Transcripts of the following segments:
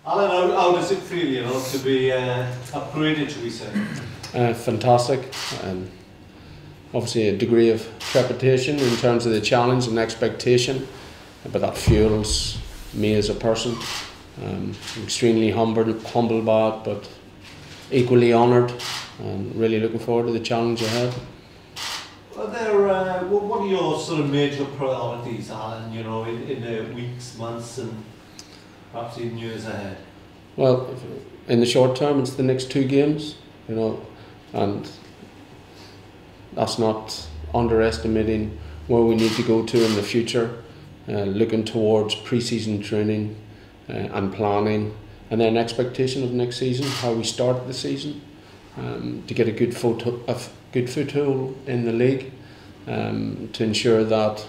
Alan, how does it feel, you know, to be upgraded, shall we say? Fantastic. Obviously a degree of trepidation in terms of the challenge and expectation, but that fuels me as a person. I'm extremely humbled by it, but equally honoured, and really looking forward to the challenge ahead. What are your sort of major priorities, Alan, you know, in the weeks, months and perhaps even years ahead? Well, in the short term it's the next 2 games, you know, and that's not underestimating where we need to go to in the future, looking towards pre-season training and planning, and then expectation of next season, how we start the season, to get a good foothold in the league, to ensure that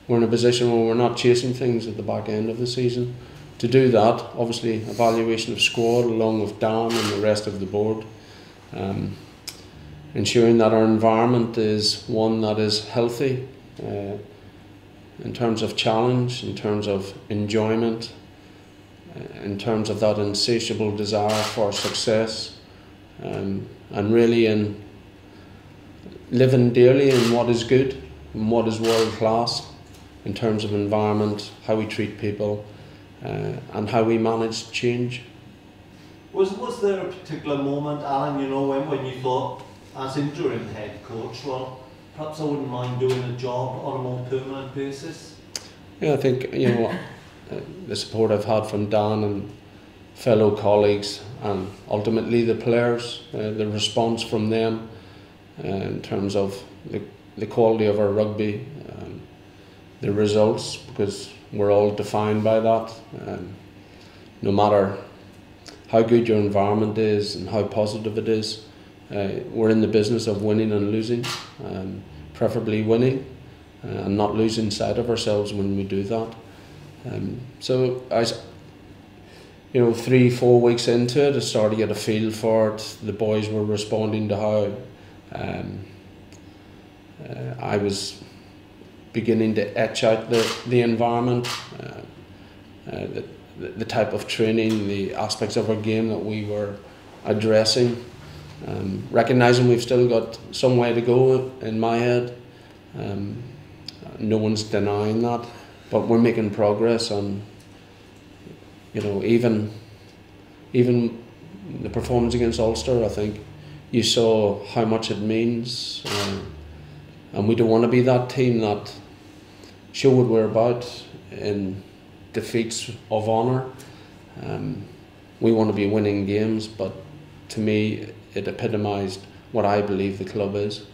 we're in a position where we're not chasing things at the back end of the season. To do that, obviously evaluation of squad along with Dan and the rest of the board, ensuring that our environment is one that is healthy in terms of challenge, in terms of enjoyment, in terms of that insatiable desire for success, and really in living dearly in what is good and what is world class in terms of environment, how we treat people, and how we manage change. Was there a particular moment, Alan, you know, when you thought, as interim head coach, well, perhaps I wouldn't mind doing a job on a more permanent basis? Yeah, I think, you know, the support I've had from Dan and fellow colleagues, and ultimately the players, the response from them in terms of the quality of our rugby, the results, because we're all defined by that. No matter how good your environment is and how positive it is, we're in the business of winning and losing, preferably winning and not losing sight of ourselves when we do that. So as you know, 3-4 weeks into it, I started to get a feel for it. The boys were responding to how I was beginning to etch out the environment, the type of training, the aspects of our game that we were addressing. Recognising we've still got some way to go in my head. No one's denying that, but we're making progress. And you know, even the performance against Ulster, I think you saw how much it means, and we don't want to be that team that show what we're about in defeats of honour. We want to be winning games, but to me it epitomised what I believe the club is.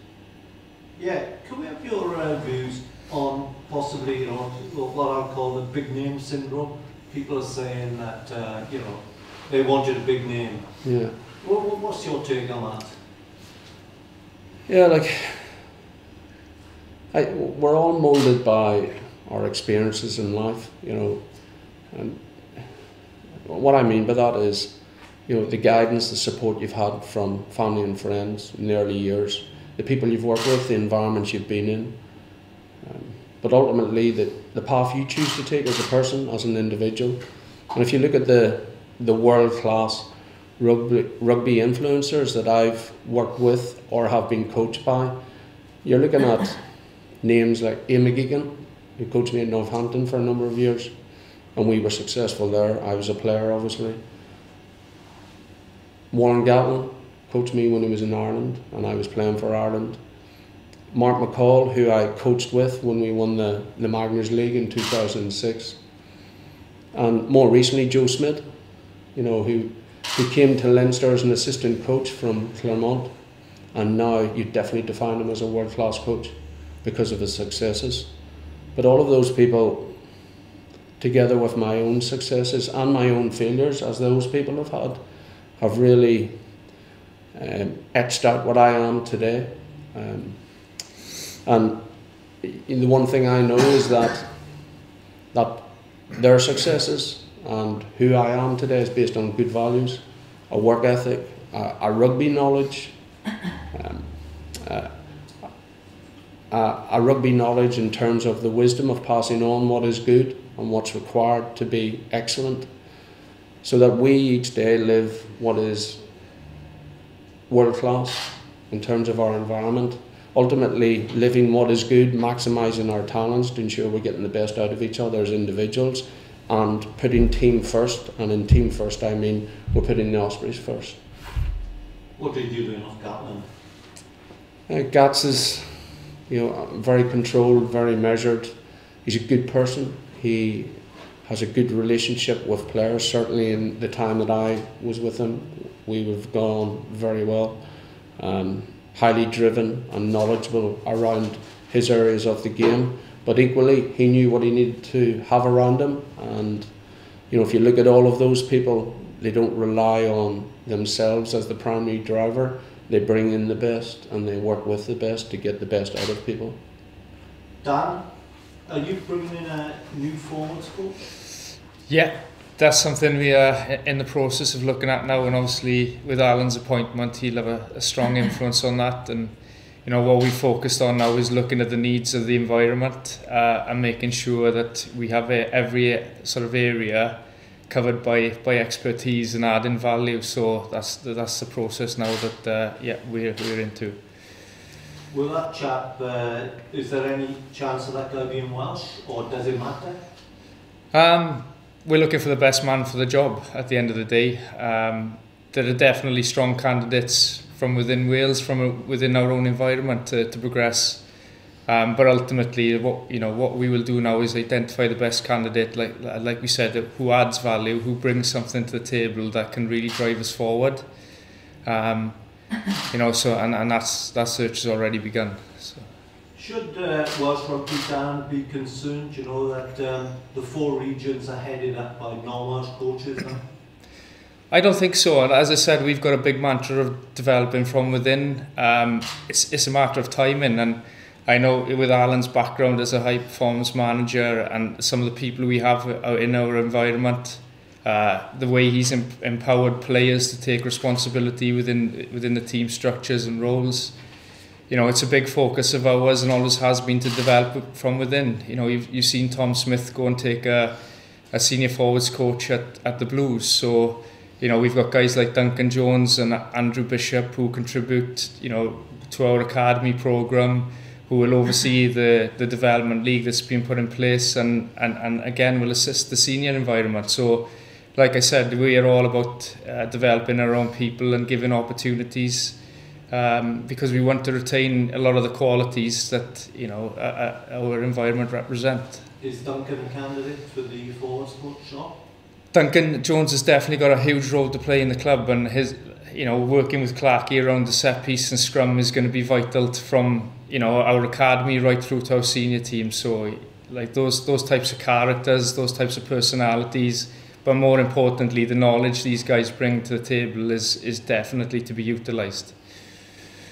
Yeah, can we have your views on possibly, you know, what I'll call the big name syndrome? People are saying that, you know, they wanted a big name. Yeah. What's your take on that? Yeah, like, we're all moulded by our experiences in life, you know, and what I mean by that is, you know, the guidance, the support you've had from family and friends in the early years, the people you've worked with, the environments you've been in, but ultimately the path you choose to take as a person, as an individual. And if you look at the world-class rugby influencers that I've worked with or have been coached by, you're looking at names like Ian McGeegan, who coached me at Northampton for a number of years, and we were successful there. I was a player, obviously. Warren Gatlin coached me when he was in Ireland, and I was playing for Ireland. Mark McCall, who I coached with when we won the Magners League in 2006. And more recently, Joe Smith, you know, who came to Leinster as an assistant coach from Claremont, and now you definitely define him as a world-class coach because of his successes. But all of those people, together with my own successes and my own failures, as those people have had, have really etched out what I am today. And the one thing I know is that their successes and who I am today is based on good values, a work ethic, a rugby knowledge, a rugby knowledge in terms of the wisdom of passing on what is good and what's required to be excellent, so that we each day live what is world class in terms of our environment. Ultimately, living what is good, maximising our talents to ensure we're getting the best out of each other as individuals, and putting team first. And in team first, I mean we're putting the Ospreys first. What did you do off Gatland? Gats is, very controlled, very measured. He's a good person. He has a good relationship with players. Certainly in the time that I was with him, we would have gone very well. Highly driven and knowledgeable around his areas of the game, but equally he knew what he needed to have around him. And if you look at all of those people, they don't rely on themselves as the primary driver. They bring in the best and they work with the best to get the best out of people. Dan, are you bringing in a new forwards coach? Yeah, that's something we are in the process of looking at now, and obviously with Alan's appointment he'll have a strong influence on that. And what we focused on now is looking at the needs of the environment and making sure that we have every sort of area covered by expertise and adding value. So that's the process now that we're into. Will that chap, is there any chance of that guy being Welsh, or does it matter? We're looking for the best man for the job at the end of the day. There are definitely strong candidates from within Wales, from within our own environment to progress. But ultimately, what we will do now is identify the best candidate, like we said, who adds value, who brings something to the table that can really drive us forward. So and that search has already begun. So. Should Welsh Rugby Dan be concerned, that the 4 regions are headed up by non-Welsh coaches now? I don't think so. And as I said, we've got a big mantra of developing from within. It's a matter of timing, and I know with Alan's background as a high performance manager and some of the people we have in our environment, the way he's empowered players to take responsibility within the team structures and roles. It's a big focus of ours and always has been to develop from within. You've seen Tom Smith go and take a senior forwards coach at the Blues. So, we've got guys like Duncan Jones and Andrew Bishop who contribute, to our academy programme, who will oversee the development league that's been put in place and again will assist the senior environment. So, like I said, we are all about developing our own people and giving opportunities. Because we want to retain a lot of the qualities that our environment represent. Is Duncan a candidate for the forwards coach job? Duncan Jones has definitely got a huge role to play in the club, and his working with Clarke around the set piece and scrum is going to be vital from our academy right through to our senior team. So like those types of characters, those types of personalities, but more importantly the knowledge these guys bring to the table is definitely to be utilised.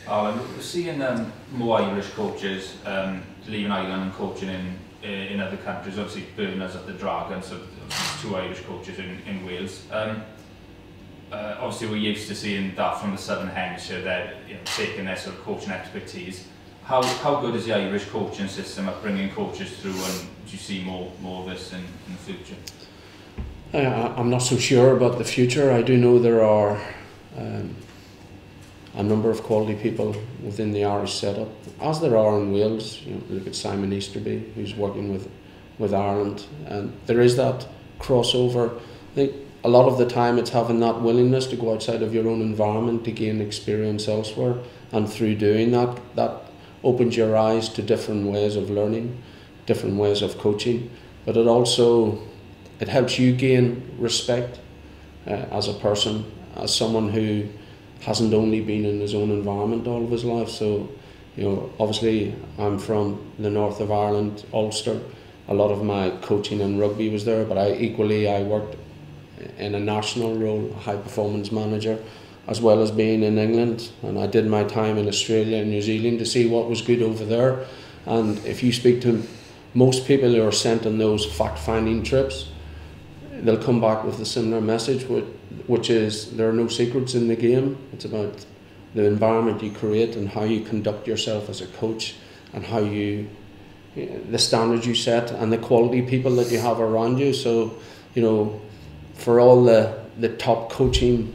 We're seeing more Irish coaches leaving Ireland and coaching in other countries. Obviously, Burners at the Dragon, so there's 2 Irish coaches in Wales. Obviously, we're used to seeing that from the Southern Hemisphere. They're taking their sort of coaching expertise. How good is the Irish coaching system at bringing coaches through, and do you see more of this in the future? I'm not so sure about the future. I do know there are a number of quality people within the Irish setup, as there are in Wales. Look at Simon Easterby, who's working with Ireland, and there is that crossover. I think a lot of the time it's having that willingness to go outside of your own environment to gain experience elsewhere, and through doing that opens your eyes to different ways of learning, different ways of coaching, but it helps you gain respect as a person, as someone who hasn't only been in his own environment all of his life. So, obviously I'm from the north of Ireland, Ulster. A lot of my coaching and rugby was there, but I worked in a national role, high performance manager, as well as being in England, and I did my time in Australia and New Zealand to see what was good over there. And if you speak to most people who are sent on those fact-finding trips, they'll come back with a similar message, which is there are no secrets in the game. It's about the environment you create and how you conduct yourself as a coach, and how the standards you set and the quality people that you have around you. So, for all the the top coaching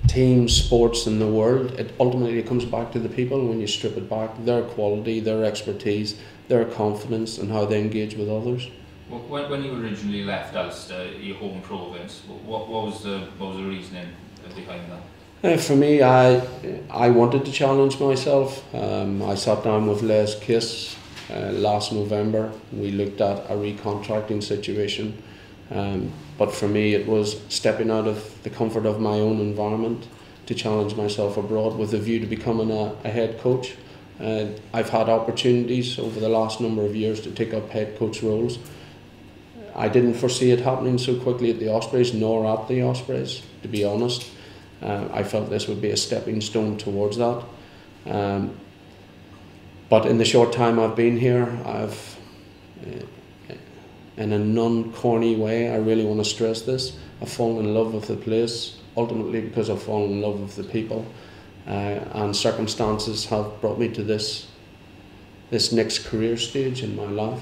teams, sports in the world, it ultimately comes back to the people when you strip it back, their quality, their expertise, their confidence and how they engage with others. When you originally left Ulster, your home province, what was the reasoning behind that? For me, I wanted to challenge myself. I sat down with Les Kiss last November. We looked at a recontracting situation. But for me, it was stepping out of the comfort of my own environment to challenge myself abroad with a view to becoming a head coach. I've had opportunities over the last number of years to take up head coach roles. I didn't foresee it happening so quickly at the Ospreys, nor at the Ospreys, to be honest. I felt this would be a stepping stone towards that. But in the short time I've been here, I've, in a non-corny way, I really want to stress this, I've fallen in love with the place, ultimately because I've fallen in love with the people. And circumstances have brought me to this next career stage in my life.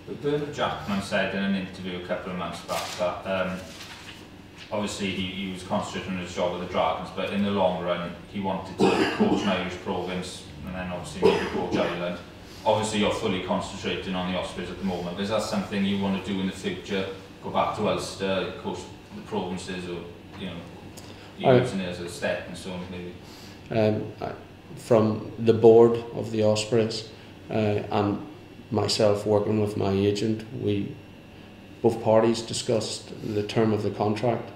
But Bernard Jackman said in an interview a couple of months back that obviously he was concentrating on his job with the Dragons, but in the long run he wanted to coach an Irish province and then obviously maybe coach Ireland. Obviously you're fully concentrating on the Ospreys at the moment, but is that something you want to do in the future? Go back to Ulster, coach the provinces, or using it as a stepping stone maybe? From the board of the Ospreys and myself working with my agent, both parties discussed the term of the contract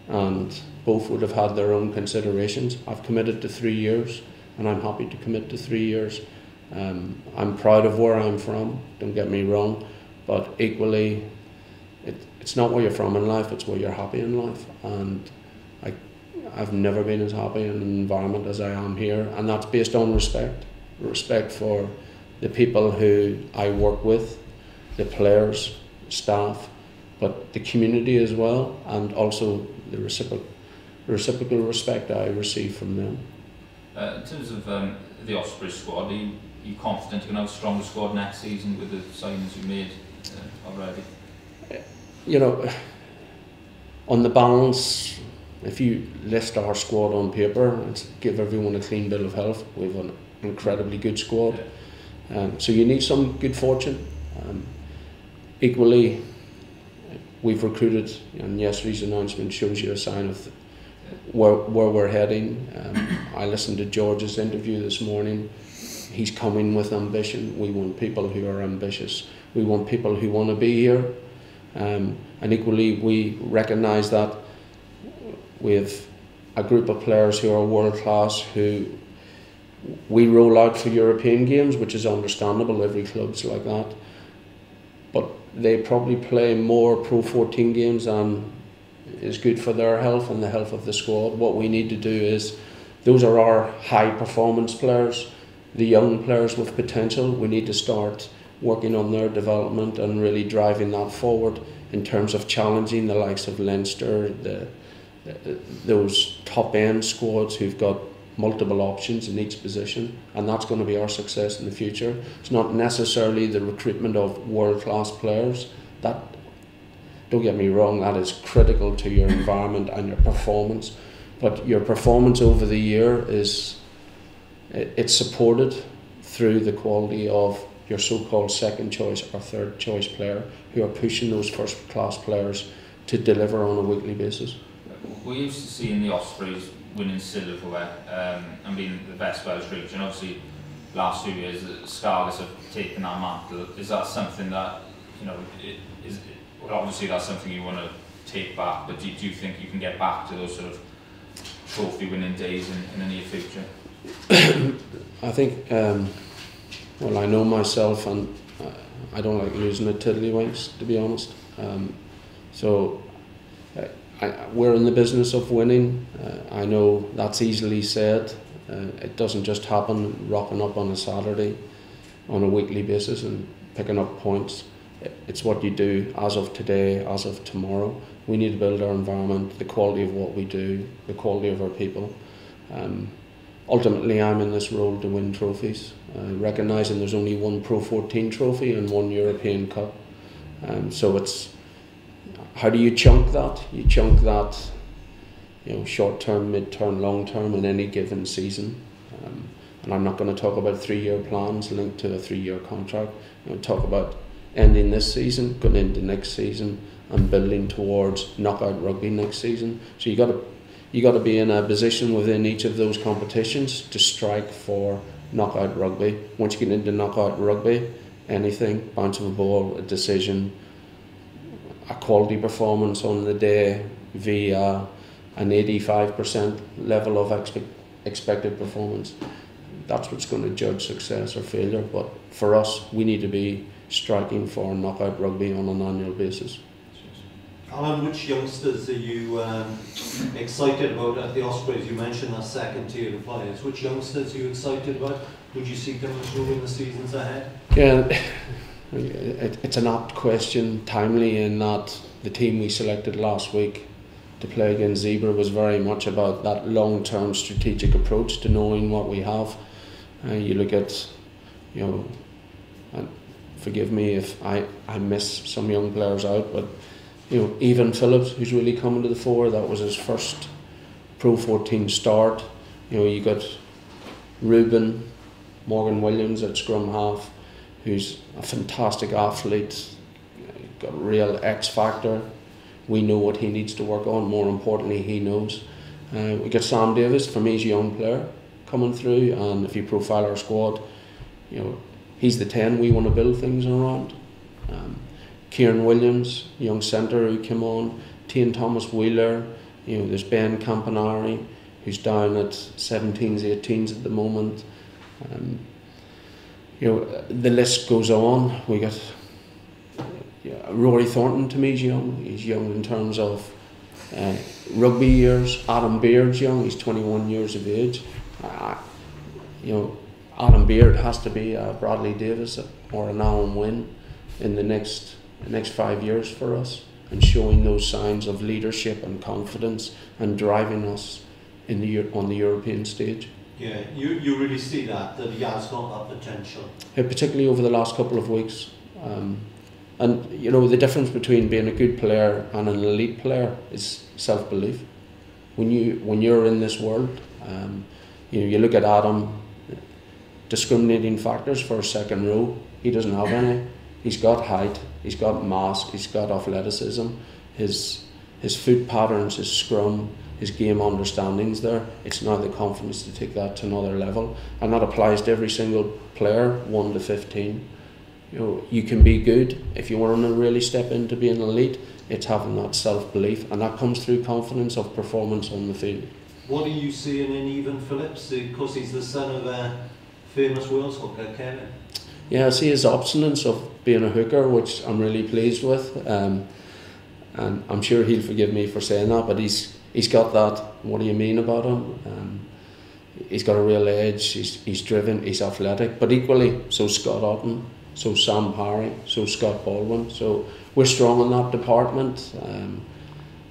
and both would have had their own considerations. I've committed to 3 years and I'm happy to commit to 3 years. I'm proud of where I'm from, don't get me wrong, but equally it's not where you're from in life, it's where you're happy in life, and I've never been as happy in an environment as I am here, and that's based on respect for the people who I work with, the players, staff, but the community as well, and also the reciprocal respect I receive from them. In terms of the Ospreys squad, are you confident you're going to have a stronger squad next season with the signings you've made already? You know, on the balance, if you list our squad on paper and give everyone a clean bill of health, we have an incredibly good squad. So you need some good fortune. Equally, we've recruited, and yesterday's announcement shows you a sign of where we're heading. I listened to George's interview this morning. He's coming with ambition. We want people who are ambitious. We want people who want to be here. And equally, we recognise that we have a group of players who are world class, who we roll out for European games, which is understandable, every club's like that. But they probably play more Pro 14 games than is good for their health and the health of the squad. What we need to do is, those are our high performance players, the young players with potential. We need to start working on their development and really driving that forward in terms of challenging the likes of Leinster, those top end squads who've got multiple options in each position, and that's going to be our success in the future. It's not necessarily the recruitment of world class players. That, don't get me wrong, that is critical to your environment and your performance, but your performance over the year it's supported through the quality of your so-called second choice or third choice player who are pushing those first class players to deliver on a weekly basis. We used to see in the Ospreys winning silverware and being the best Welsh region. Obviously, last few years, Scarlets have taken that mantle. Is that something that, obviously that's something you want to take back, but do you think you can get back to those sort of trophy winning days in the near future? I think, well, I know myself, and I don't like losing at tiddlywinks, to be honest. We're in the business of winning. I know that's easily said. It doesn't just happen rocking up on a Saturday on a weekly basis and picking up points. It's what you do as of today, as of tomorrow. We need to build our environment, the quality of what we do, the quality of our people. Ultimately, I'm in this role to win trophies, recognising there's only one Pro 14 trophy and one European Cup. So it's, how do you chunk that? You chunk that short term, mid term, long term in any given season. And I'm not going to talk about 3-year plans linked to a 3-year contract. I'm going to talk about ending this season, going into next season, and building towards knockout rugby next season. So you got to be in a position within each of those competitions to strike for knockout rugby. Once you get into knockout rugby, anything, bounce of a ball, a decision, a quality performance on the day via an 85% level of expected performance, that's what's going to judge success or failure. But for us, we need to be striking for knockout rugby on an annual basis. Alan, which youngsters are you excited about at the Ospreys? You mentioned that second tier of players. Which youngsters are you excited about? Would you see coming through in the seasons ahead? Yeah, it's an apt question, timely in that the team we selected last week to play against Zebra was very much about that long-term strategic approach to knowing what we have. You look at, and forgive me if I miss some young players out, but even Phillips, who's really coming to the fore, that was his first Pro 14 start. You got Ruben, Morgan Williams at scrum half, who's a fantastic athlete, got a real X factor. We know what he needs to work on, more importantly he knows. We got Sam Davis, for me he's a young player coming through, and if you profile our squad, he's the 10 we want to build things around. Kieran Williams, young centre who came on, Tian Thomas Wheeler, there's Ben Campanari, who's down at 17s, 18s at the moment. The list goes on. We got Rory Thornton, to me is young. He's young in terms of rugby years. Adam Beard's young, he's 21 years of age. Adam Beard has to be a Bradley Davis or an Alan Wynne in the next 5 years for us, and showing those signs of leadership and confidence and driving us on the European stage. Yeah, you really see that he has got that potential. Particularly over the last couple of weeks. And the difference between being a good player and an elite player is self-belief. When you're in this world, you look at Adam, discriminating factors for a second row, he doesn't have any. He's got height, he's got mass, he's got athleticism, his foot patterns, his scrum, his game understanding's there. It's now the confidence to take that to another level, and that applies to every single player, 1 to 15. You can be good if you want to really step into being elite. It's having that self-belief, and that comes through confidence of performance on the field. What are you seeing in Even Phillips? Because he's the son of a famous Welsh hooker, Kevin. Yeah, I see his obstinance of being a hooker, which I'm really pleased with, and I'm sure he'll forgive me for saying that, but he's got that. What do you mean about him? He's got a real edge. He's driven. He's athletic, but equally so Scott Otten, so Sam Parry, so Scott Baldwin. So we're strong in that department.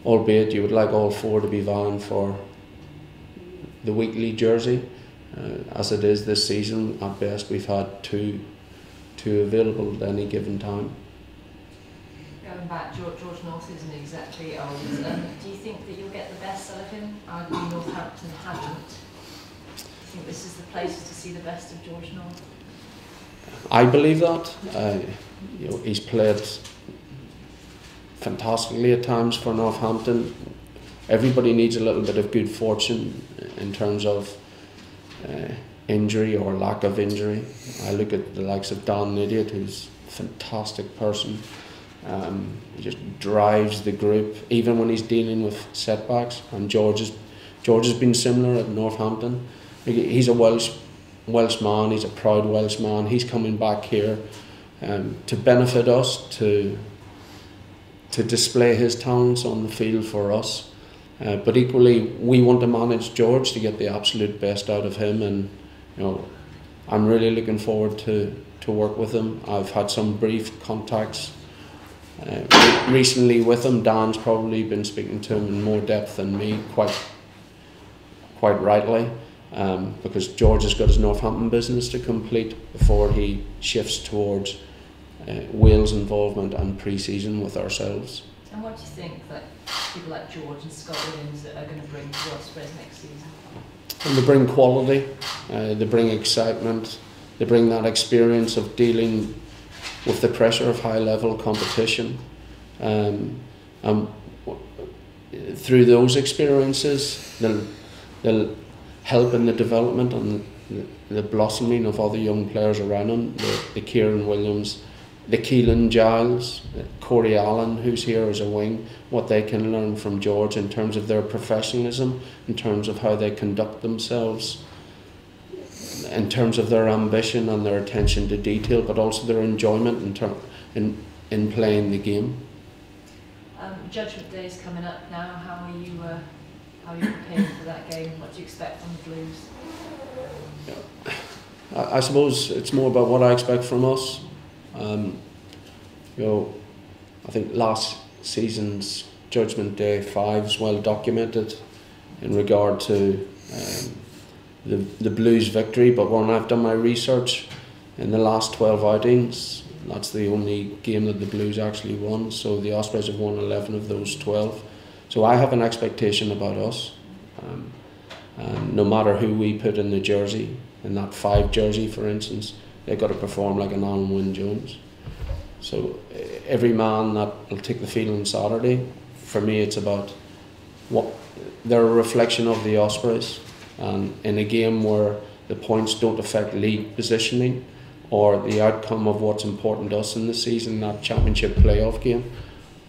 Albeit you would like all four to be vying for the weekly jersey. As it is this season, at best we've had two available at any given time. Going back, George North isn't exactly old. Do you think that you'll get the best out of him? Arguably Northampton haven't. Do you think this is the place to see the best of George North? I believe that. He's played fantastically at times for Northampton. Everybody needs a little bit of good fortune in terms of injury or lack of injury. I look at the likes of Dan Idiot, who's a fantastic person. He just drives the group, even when he's dealing with setbacks. And George has been similar at Northampton. He's a Welsh man. He's a proud Welsh man. He's coming back here to benefit us, to display his talents on the field for us. But equally, we want to manage George to get the absolute best out of him, and I'm really looking forward to work with him. I've had some brief contacts recently with him. Dan's probably been speaking to him in more depth than me, quite rightly, because George has got his Northampton business to complete before he shifts towards Wales involvement and pre-season with ourselves. And what do you think that people like George and Scott Williams that are going to bring to Ospreys next season? And they bring quality, they bring excitement, they bring that experience of dealing with the pressure of high-level competition. And through those experiences, they'll help in the development and the blossoming of other young players around them, the Kieran Williams, the Keelan Giles, Corey Allen, who's here as a wing, what they can learn from George in terms of their professionalism, in terms of how they conduct themselves, in terms of their ambition and their attention to detail, but also their enjoyment in playing the game. Judgment Day is coming up now. How are you prepared for that game? What do you expect from the Blues? I suppose it's more about what I expect from us. I think last season's Judgment Day 5 is well documented in regard to the Blues' victory, but when I've done my research in the last 12 outings, that's the only game that the Blues actually won. So the Ospreys have won 11 of those 12. So I have an expectation about us. And no matter who we put in the jersey, in that 5 jersey for instance, they've got to perform like an Alan Wynne-Jones. So every man that will take the field on Saturday, for me it's about what they're a reflection of the Ospreys. And in a game where the points don't affect league positioning or the outcome of what's important to us in the season, that championship playoff game,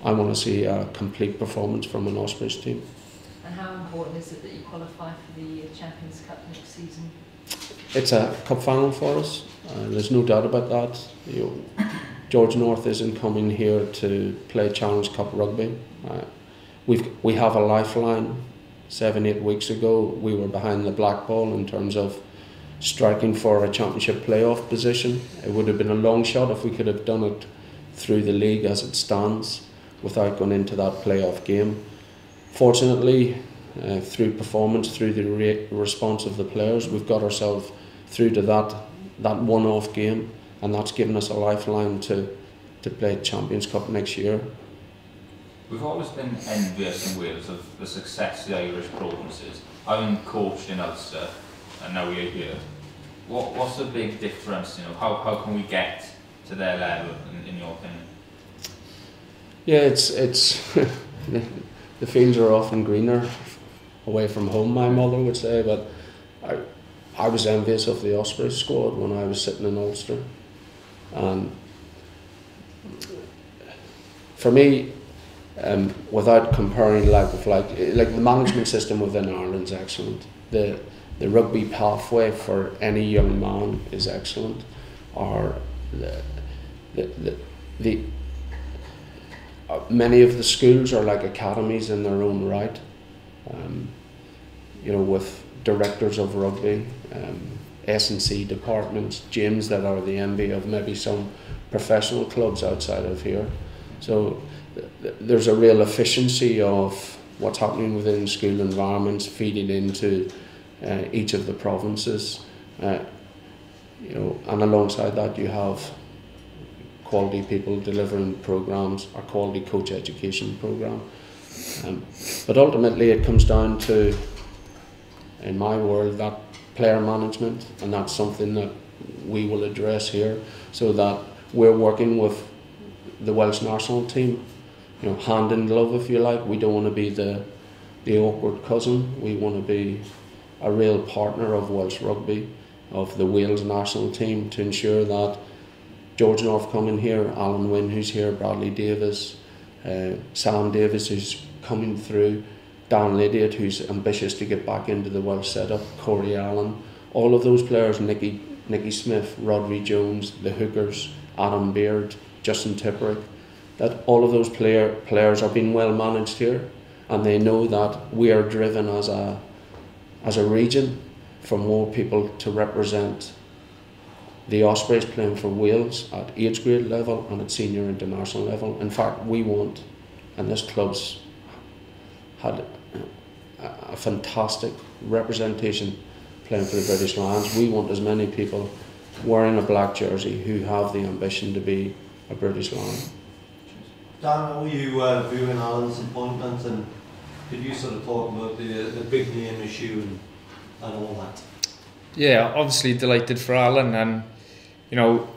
I want to see a complete performance from an Ospreys team. And how important is it that you qualify for the Champions Cup next season? It's a cup final for us. There's no doubt about that. George North isn't coming here to play Challenge Cup rugby. We have a lifeline. 7-8 weeks ago, we were behind the black ball in terms of striking for a championship playoff position. It would have been a long shot if we could have done it through the league as it stands without going into that playoff game. Fortunately, through performance, through the response of the players, we've got ourselves through to that one-off game, and that's given us a lifeline to play Champions Cup next year. We've always been envious in Wales of the success the Irish provinces. Having coached in Ulster, and now we're here. What's the big difference? How can we get to their level, in your opinion? Yeah, it's the fields are often greener away from home, my mother would say, but I was envious of the Ospreys squad when I was sitting in Ulster. And for me, without comparing like the management system within Ireland's excellent. The rugby pathway for any young man is excellent. Or many of the schools are like academies in their own right. With directors of rugby, S&C departments, gyms that are the envy of maybe some professional clubs outside of here. So there's a real efficiency of what's happening within school environments feeding into each of the provinces. And alongside that you have quality people delivering programs, our quality coach education program. But ultimately it comes down to, in my world, that player management, and that's something that we will address here, so that we're working with the Welsh national team, hand in glove, if you like. We don't want to be the awkward cousin. We want to be a real partner of Welsh rugby, of the Wales national team, to ensure that George North coming here, Alan Wynne who's here, Bradley Davis, Sam Davis who's coming through, Dan Lydiot who's ambitious to get back into the Welsh setup, Corey Allen, all of those players, Nicky Smith, Rodri Jones, the hookers, Adam Beard, Justin Tipperick, that all of those players are being well managed here, and they know that we are driven as a region for more people to represent the Ospreys playing for Wales at age grade level and at senior international level. In fact, we want, and this club's had a fantastic representation playing for the British Lions. We want as many people wearing a black jersey who have the ambition to be a British Lion. Dan, how are you viewing Alan's appointment, and could you sort of talk about the big name issue and all that? Yeah, obviously delighted for Alan, and you know,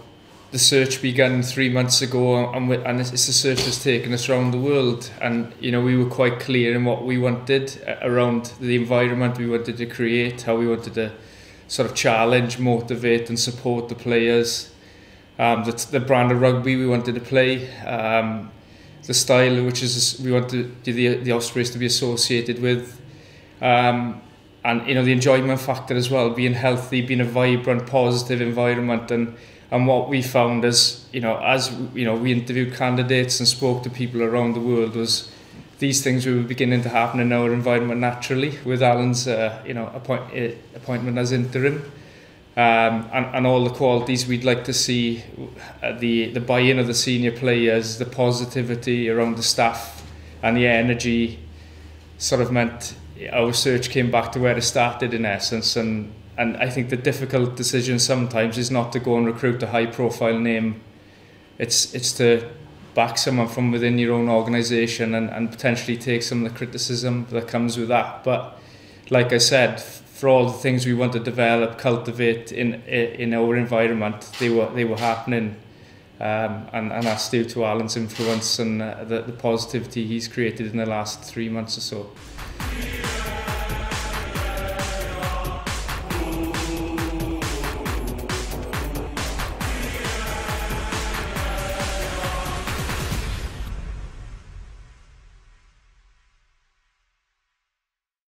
the search began 3 months ago, and it's a search that's taken us around the world, and you know, we were quite clear in what we wanted around the environment we wanted to create, how we wanted to sort of challenge, motivate and support the players, the brand of rugby we wanted to play, the style which is we wanted the Ospreys to be associated with, and you know, the enjoyment factor as well, being healthy, being a vibrant, positive environment, and what we found as you know, we interviewed candidates and spoke to people around the world, was these things were beginning to happen in our environment naturally with Alan's appointment as interim, and all the qualities we'd like to see, the buy-in of the senior players, the positivity around the staff and the energy, sort of meant our search came back to where it started in essence, and I think the difficult decision sometimes is not to go and recruit a high-profile name. It's to back someone from within your own organisation and potentially take some of the criticism that comes with that. But like I said, for all the things we want to develop, cultivate in our environment, they were happening, and that's due to Alan's influence and the positivity he's created in the last 3 months or so.